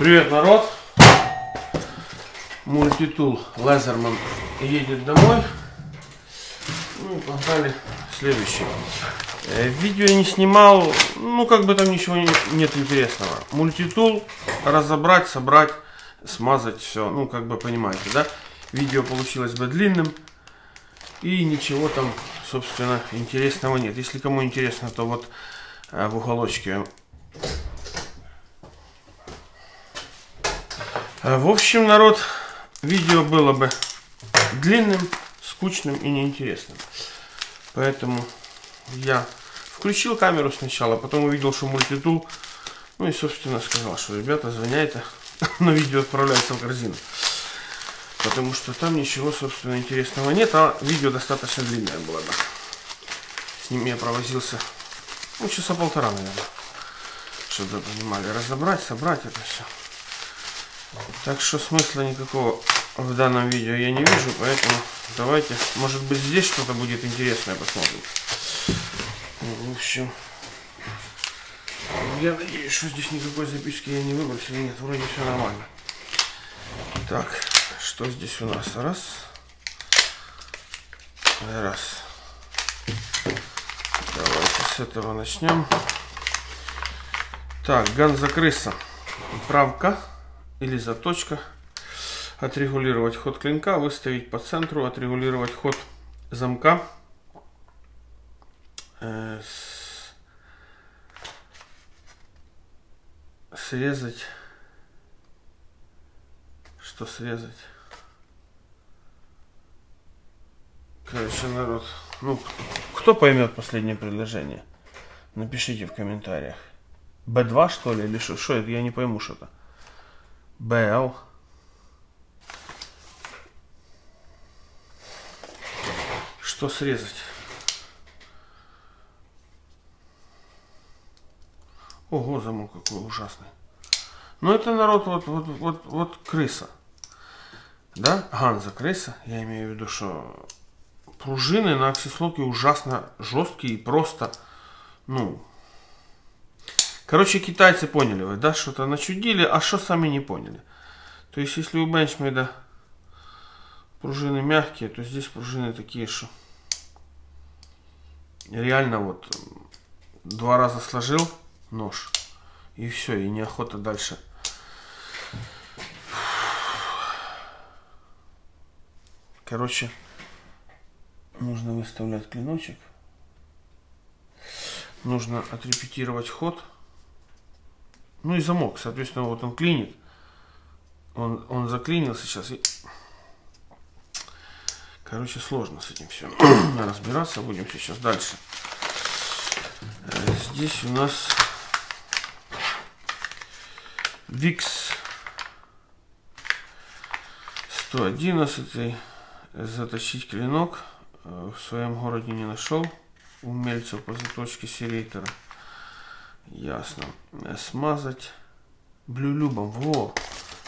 Привет, народ! Мультитул Лазерман едет домой. Ну, погнали следующий. Видео я не снимал, ну как бы там ничего нет интересного. Мультитул разобрать, собрать, смазать, все, ну как бы понимаете, да? Видео получилось бы длинным и ничего там, собственно, интересного нет. Если кому интересно, то вот в уголочке. В общем, народ, видео было бы длинным, скучным и неинтересным. Поэтому я включил камеру сначала, потом увидел, что мультитул. Ну и, собственно, сказал, что ребята, звоняйте, но видео отправляется в корзину. Потому что там ничего, собственно, интересного нет, а видео достаточно длинное было бы. С ним я провозился, ну, часа полтора, наверное. Чтобы вы понимали, разобрать, собрать это все. Так что смысла никакого в данном видео я не вижу, поэтому давайте, может быть, здесь что-то будет интересное, посмотрим. В общем, я надеюсь, что здесь никакой записки я не выбросил. Нет, вроде все нормально. Так, что здесь у нас? Раз. Давайте с этого начнем. Так, ганза-крыса. Правка или заточка. Отрегулировать ход клинка, выставить по центру, отрегулировать ход замка. Срезать. Что срезать? Короче, народ, ну, кто поймет последнее предложение? Напишите в комментариях. B2 что ли или что? Что это? Я не пойму что-то. BL. Что срезать? Ого, замок какой ужасный. Ну это, народ, вот крыса. Да? Ганза крыса. Я имею в виду, что пружины на аксислоке ужасно жесткие и просто, ну... Короче, китайцы поняли, вы, да, что-то начудили, а что сами не поняли. То есть, если у бенчмейда пружины мягкие, то здесь пружины такие, что реально вот 2 раза сложил нож, и все, и неохота дальше. Короче, нужно выставлять клиночек, нужно отрепетировать ход. Ну и замок, соответственно, вот он клинит. Он заклинил сейчас. И... Короче, сложно с этим все разбираться. Будем сейчас дальше. Здесь у нас Викс 111. Заточить клинок. В своем городе не нашел умельцев по заточке серейтера. Ясно. Смазать блюлюбом. Во!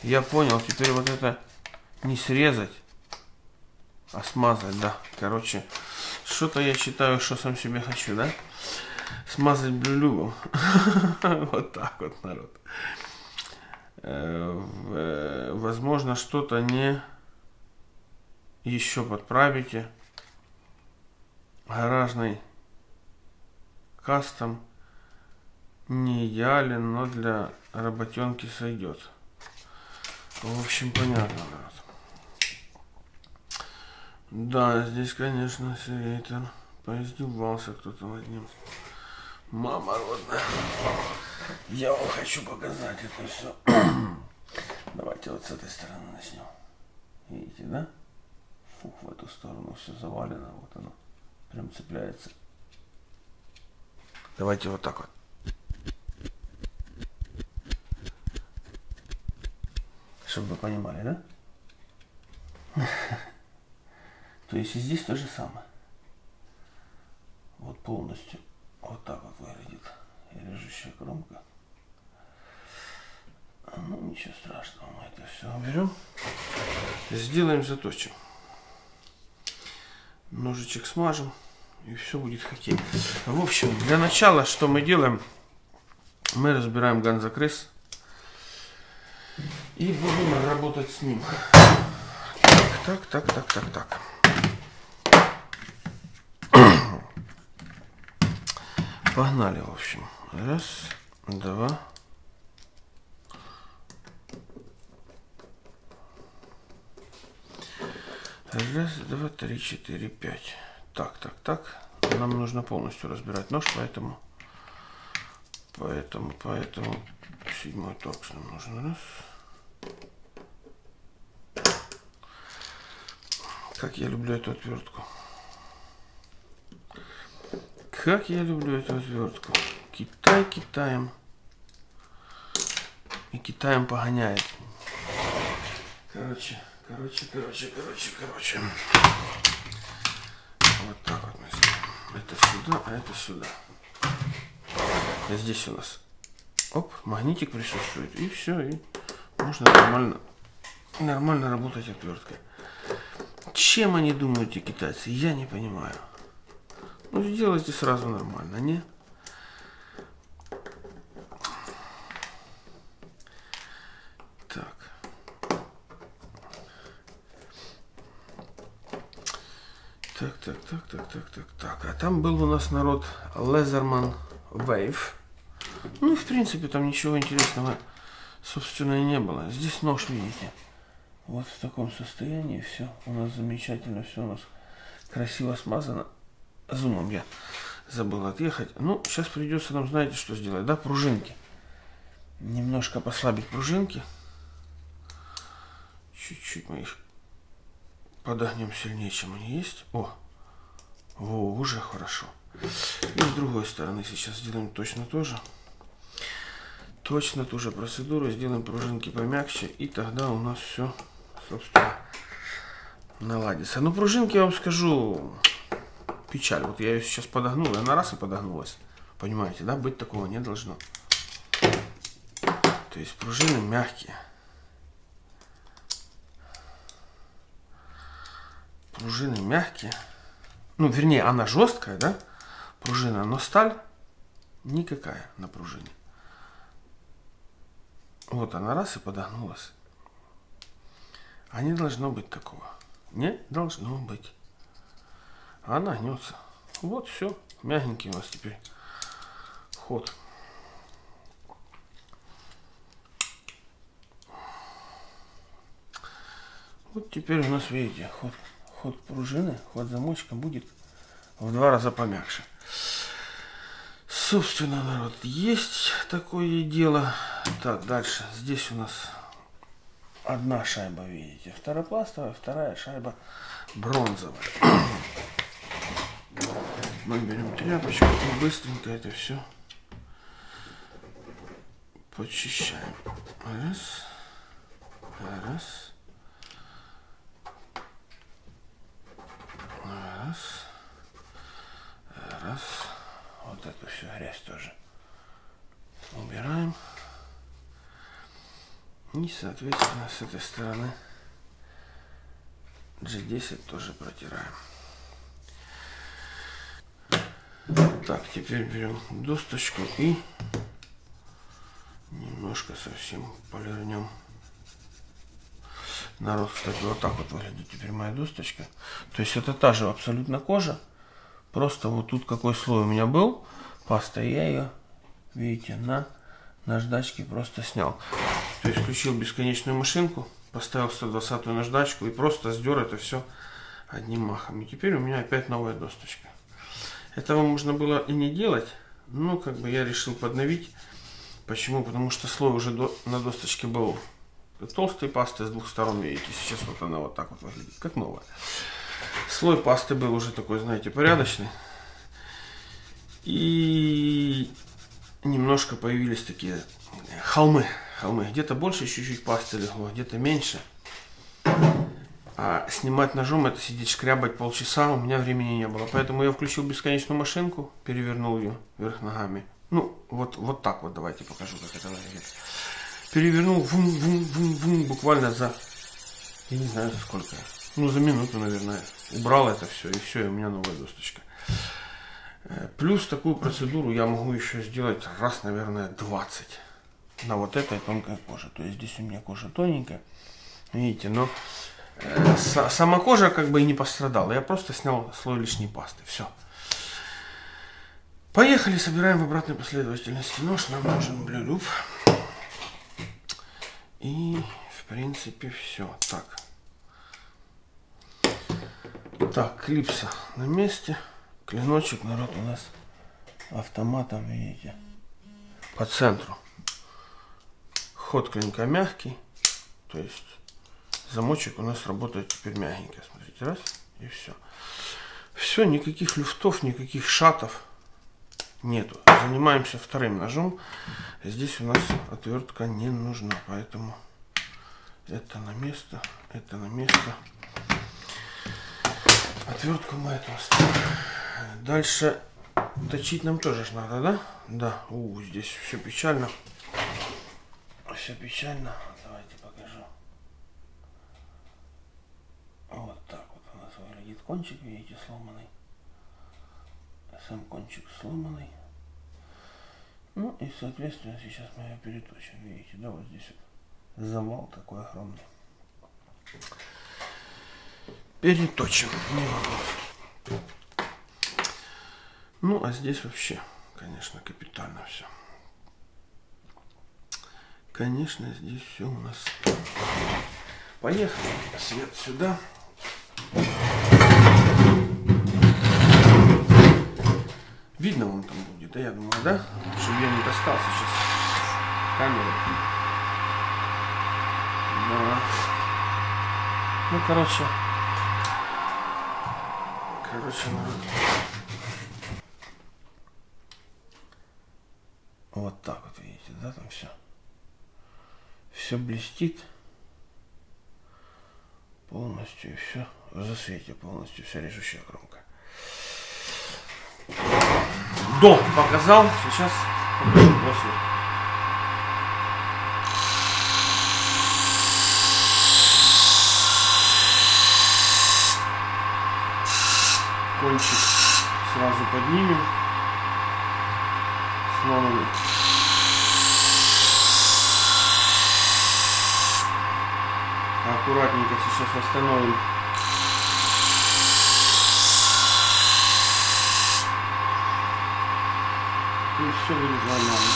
Я понял. Теперь вот это не срезать, а смазать, да. Короче, что-то я читаю, что сам себе хочу, да? Смазать блюлюбом. Вот так вот, народ. Возможно, что-то не еще подправите. Гаражный кастом не идеален, но для работенки сойдет. В общем, понятно, народ. Да, здесь, конечно, серейтер поиздевался кто-то над ним. Мама родная. Я вам хочу показать это все. Давайте вот с этой стороны начнем. Видите, да? Фух, в эту сторону все завалено. Вот оно. Прям цепляется. Давайте вот так вот. Чтобы вы понимали, да? То есть и здесь то же самое. Вот полностью вот так вот выглядит режущая кромка. Ну ничего страшного, мы это все уберем. Сделаем, заточим. Ножичек смажем и все будет хоккей. В общем, для начала что мы делаем? Мы разбираем ганза-крыс. И будем работать с ним. Так. Погнали, в общем. Раз, два. Раз, два, три, четыре, пять. Так. Нам нужно полностью разбирать нож, поэтому седьмой торкс нам нужен. Раз. Как я люблю эту отвертку. Китай Китаем. И Китаем погоняет. Короче. Вот так вот мы сделаем. Это сюда, а это сюда. И здесь у нас магнитик присутствует. И все, и можно нормально работать отверткой. Чем они думают, эти китайцы, я не понимаю. Ну, сделайте сразу нормально, не? Так. Так. А там был у нас народ Leatherman Wave. Ну, в принципе, там ничего интересного, собственно, и не было. Здесь нож, видите. Вот в таком состоянии все у нас замечательно, все у нас красиво смазано. Зумом я забыл отъехать. Ну, сейчас придется нам, знаете, что сделать, да, пружинки. Немножко послабить пружинки. Чуть-чуть мы их подогнем сильнее, чем они есть. Уже хорошо. И с другой стороны сейчас сделаем точно то же. Точно ту же процедуру. Сделаем пружинки помягче. И тогда у нас все, собственно, наладится. Но пружинки, я вам скажу, печаль. Вот я ее сейчас подогнул, и она раз и подогнулась. Понимаете, да? Быть такого не должно. То есть пружины мягкие. Пружины мягкие. Ну, вернее, она жесткая, да? Пружина, но сталь никакая на пружине. Вот она раз и подогнулась. А не должно быть такого. Не должно быть. Она гнется. Вот все. Мягенький у нас теперь ход. Вот теперь у нас, видите, ход пружины, ход замочка будет в 2 раза помягче. Собственно, народ, есть такое дело. Так, дальше. Здесь у нас одна шайба, видите, второпластовая, вторая шайба бронзовая. Мы берем тряпочку и быстренько это все почищаем. Раз. Вот эту всю грязь тоже убираем. И, соответственно, с этой стороны G10 тоже протираем. Так, теперь берем досточку и немножко совсем полирнем. Народ, кстати, вот так вот выглядит теперь моя досточка. То есть это та же абсолютно кожа. Просто вот тут какой слой у меня был паста, я ее, видите, на наждачке просто снял. То есть включил бесконечную машинку, поставил 120-ю наждачку и просто сдер это все одним махом. И теперь у меня опять новая досточка. Этого можно было и не делать, но как бы я решил подновить. Почему? Потому что слой уже на досточке был толстой пасты с 2 сторон, видите. Сейчас вот она вот так вот выглядит, как новая. Слой пасты был уже такой, знаете, порядочный. И немножко появились такие холмы. Где-то больше чуть-чуть пасты легло, где-то меньше. А снимать ножом, это сидеть шкрябать полчаса, у меня времени не было. Поэтому я включил бесконечную машинку, перевернул ее вверх ногами. Ну, вот так вот, давайте покажу, как это выглядит. Перевернул, буквально за, я не знаю, за сколько. Ну, за минуту, наверное. Убрал это все, и все, и у меня новая досточка. Плюс такую процедуру я могу еще сделать раз, наверное, 20. на вот этой тонкой коже. То есть здесь у меня кожа тоненькая, видите, но сама кожа как бы и не пострадала. Я просто снял слой лишней пасты. Все. Поехали, собираем в обратной последовательности. Нож нам нужен Blue Loop. И в принципе все. Так, клипса на месте. Клиночек, народ, у нас автоматом, видите, по центру. Ход клинка мягкий. То есть замочек у нас работает теперь мягенько. Смотрите, раз, и все. Все, никаких люфтов, никаких шатов нету. Занимаемся вторым ножом. Здесь у нас отвертка не нужна, поэтому это на место, это на место. Отвертку мы эту оставим. Дальше точить нам тоже ж надо, да? Да. Здесь все печально. Все печально. Давайте покажу. Вот так вот у нас выглядит кончик, видите, сломанный. Сам кончик сломанный. Ну и соответственно сейчас мы ее переточим. Видите, да, вот здесь вот завал такой огромный. Переточим. Не вопрос. Ну а здесь вообще, конечно, капитально все. Конечно, здесь все у нас. Поехали. Свет сюда. Видно вон там будет, да, я думаю, да? Чтобы я не достал сейчас камеру. Да. Ну, короче, народ. Вот так вот, видите, да, там все. Все блестит полностью, и все в засвете полностью, вся режущая кромка. До показал, сейчас покажу после. Кончик сразу поднимем. Сломанный. Аккуратненько сейчас восстановим. И все будет нормально.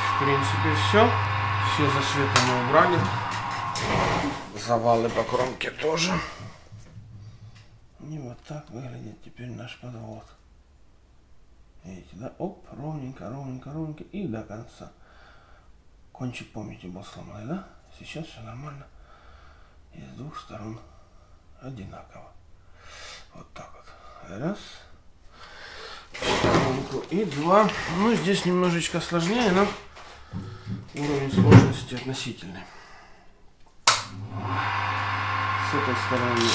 В принципе все засветы мы убрали, завалы по кромке тоже. И вот так выглядит теперь наш подвод. Видите, да? Оп, ровненько, ровненько, ровненько и до конца. Кончик, помните, был сломанный, да? Сейчас все нормально. И с двух сторон одинаково. Вот так вот. Раз. И два. Ну, здесь немножечко сложнее, но уровень сложности относительный. С этой стороны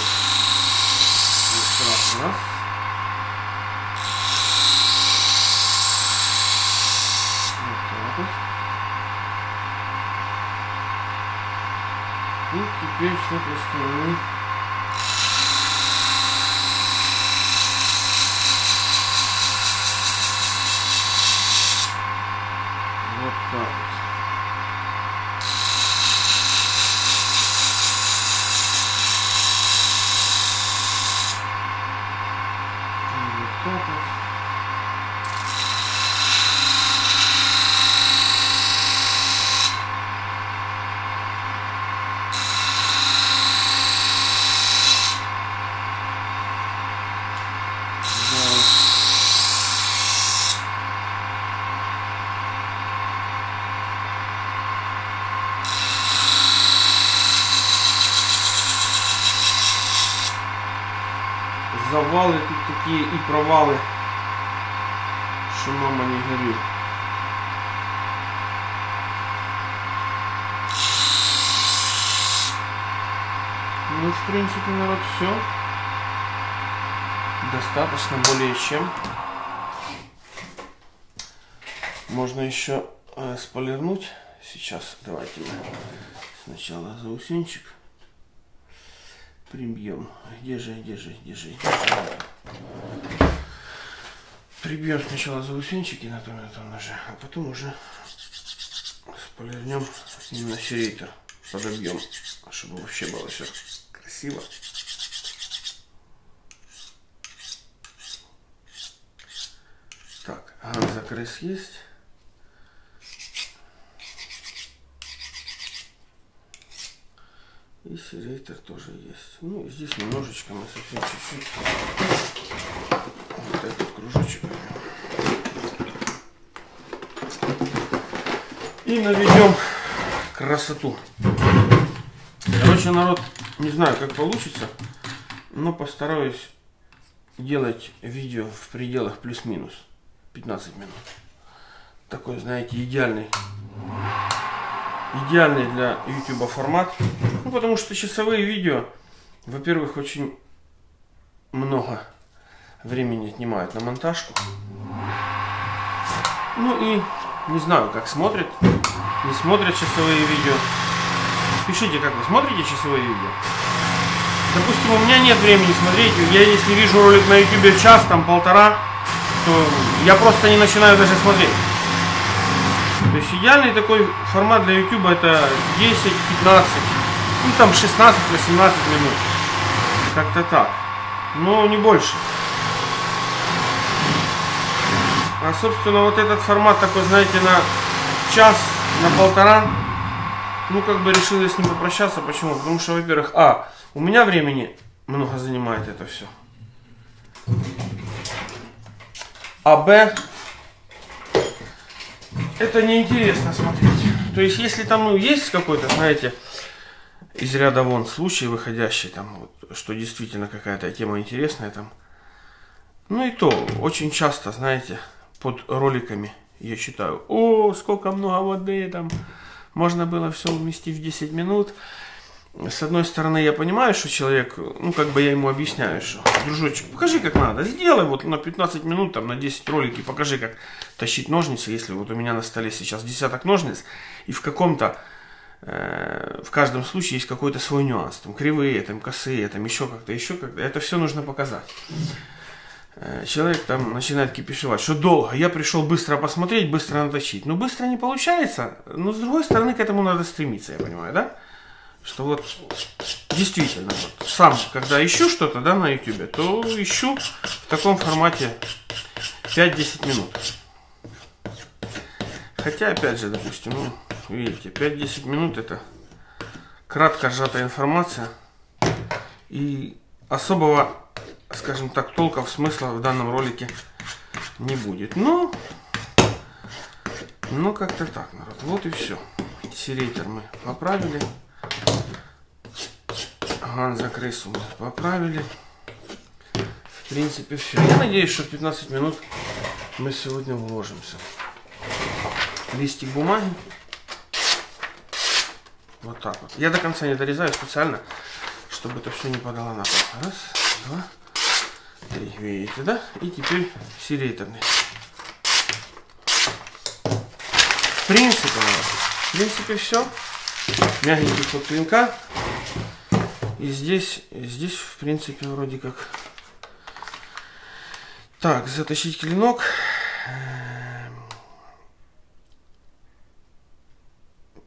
сразу раз. Вот так вот. И теперь с этой стороны вот так вот. завалы тут такие и провалы, что мама не горюй. Ну, в принципе, народ, все. Достаточно, более чем. Можно еще сполирнуть. Сейчас давайте мы сначала заусенчик прибьем. Где же? Прибьем сначала заусенчики на том ноже, а потом уже сполирнем именно серейтер. Подобьем, чтобы вообще было все красиво. Так, ганзакрес есть. И серейтер тоже есть. Ну, здесь немножечко, мы совсем чуть-чуть. Вот этот кружочек и наведем красоту. Короче, народ, не знаю, как получится, но постараюсь делать видео в пределах плюс-минус 15 минут. Такой, знаете, идеальный для YouTube формат. Ну, потому что часовые видео, во-первых, очень много времени отнимают на монтажку. Ну и не знаю, как смотрят, не смотрят часовые видео. Пишите, как вы смотрите часовые видео. Допустим, у меня нет времени смотреть. Я если вижу ролик на YouTube час, там полтора, то я просто не начинаю даже смотреть. То есть идеальный такой формат для YouTube это 10-15, ну там 16-18 минут. Как-то так. Но не больше. А собственно вот этот формат такой, знаете, на час, на полтора, ну как бы решил я с ним попрощаться. Почему? Потому что, во-первых, у меня времени много занимает это все. А б, это неинтересно смотреть. То есть, если там, ну, есть какой-то, знаете, из ряда вон случай выходящий, там, вот, что действительно какая-то тема интересная, там. Ну и то, очень часто, знаете, под роликами я читаю, сколько много воды, там, можно было все уместить в 10 минут. С одной стороны, я понимаю, что человек, ну, как бы я ему объясняю, что, дружочек, покажи, как надо, сделай вот на 15 минут, там, на 10 ролики, покажи, как тащить ножницы, если вот у меня на столе сейчас десяток ножниц, и в каком-то, в каждом случае есть какой-то свой нюанс, там, кривые, там, косые, там, еще как-то, это все нужно показать. Человек там начинает кипишевать, что долго, я пришел быстро посмотреть, быстро наточить, но быстро не получается, но с другой стороны, к этому надо стремиться, я понимаю, да? Что вот действительно, вот, сам, когда ищу что-то, да, на YouTube, то ищу в таком формате 5-10 минут. Хотя, опять же, допустим, ну, видите, 5-10 минут это кратко сжатая информация. И особого, скажем так, толков смысла в данном ролике не будет. Но как-то так, народ. Вот и все. Серейтер мы поправили. Ганзакресу мы поправили. В принципе, все. Я надеюсь, что в 15 минут мы сегодня вложимся. Листик бумаги. Вот так вот. Я до конца не дорезаю специально, чтобы это все не падало на пол. Раз, два, три. Видите, да? И теперь серейтерный. В принципе, все. Мягенький ход клинка. И здесь, в принципе, вроде как. Так, затащить клинок.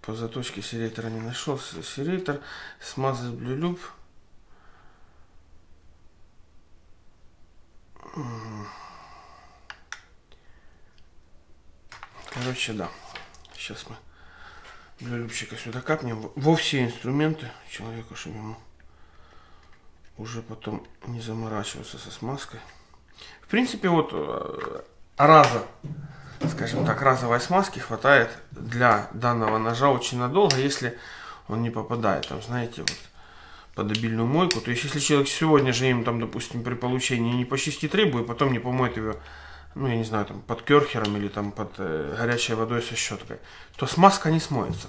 По заточке серейтера не нашел. Серейтер. Смазать блюлюб. Короче, да. Сейчас мы блюлюбчика сюда капнем. Во все инструменты человека, чтобы ему уже потом не заморачиваться со смазкой. В принципе, вот скажем так, разовой смазки хватает для данного ножа очень надолго, если он не попадает. Там, знаете, вот под обильную мойку. То есть, если человек сегодня же им, там, допустим, при получении не почистит рыбу и потом не помоет ее, ну, я не знаю, там, под керхером или там под горячей водой со щеткой, то смазка не смоется.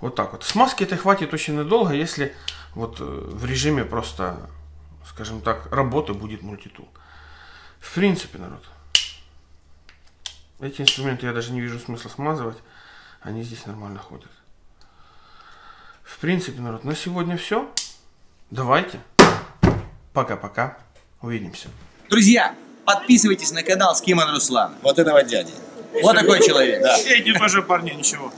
Вот так вот. Смазки это хватит очень надолго, если вот в режиме просто, скажем так, работы будет мультитул. В принципе, народ, эти инструменты я даже не вижу смысла смазывать. Они здесь нормально ходят. В принципе, народ, на сегодня все. Давайте. Пока-пока. Увидимся. Друзья, подписывайтесь на канал Скиман Руслан. Вот этого дяди. Вот такой человек. Да. Эти тоже парни, ничего.